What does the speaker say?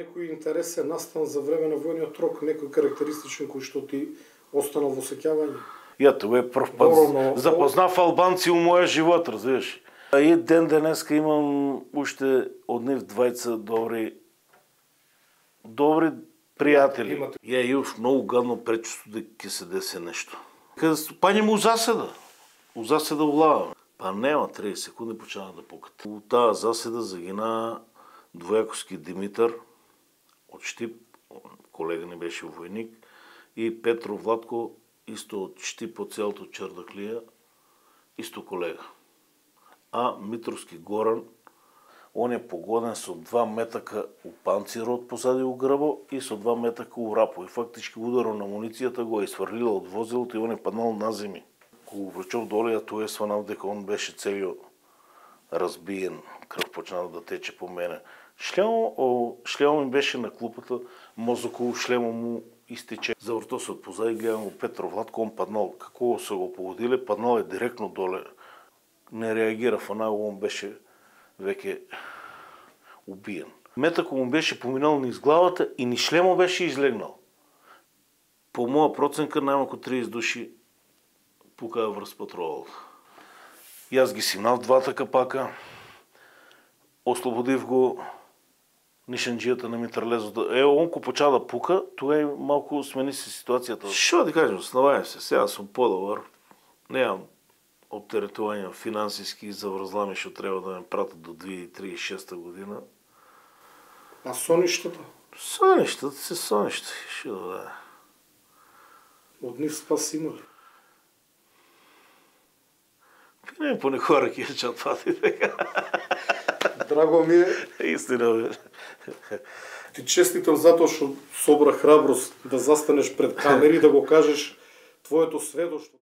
некој интерес е настан за време на војниот рок, некој карактеристичен кој што ти останал во сеќавање? Ја тоа е прв пат запознав албанци у мојот живот, разбираш. И ден денеска имам уште од нив двајца добри пријатели. Ја имав многу гадно предчувство дека ќе се деси нешто. Кога паѓаме у заседа влага. Па нема 30 секунди почнаа да пукат. У таа заседа загина Двојаковски Димитар од Штип, колега не беше војник, и Петро Владко исто од Штип од целото Чардаклија, исто колега. А Митровски Горан, он е погоден со 2 метака у панцирот позади у грбо и со 2 метака у рапо. И фактички ударот на амуницијата го изфрлила од возилото и он е паднал на земи. Кога врачов доле, ја тоа е сванав дека он беше целиот разбиен, крв почнал да тече по мене. Шлемот ми беше на клупата, мозокот шлемот му истече. За вртосот позади гледам го Петро Владко, он паднал. Како се го погодиле, паднал е директно доле. Не реагира фанаго, он беше веќе убиен. Метако му беше поминал низ главата и ни шлемот беше излегнал. По моја проценка најмалку 30 души пукаа врз патролот. Јас ги симнав 2 капака, ослободив го нишанџијата на митралезот. Он ко поча да пука, тоа малку смени се ситуацијата. Шо да кажем, основајам се, сега сум подобар, немам оптеретување финансиски за врзлами што треба да ме пратат до 2036 година. А соништата? Соништата се соништа, шо да. Од нив спас има ли? Не понекога ќе чатвати дека. Драго ми е. Истина бе. Ти честитам затоа што собра храброст да застанеш пред камери и да го кажеш твоето сведоштво.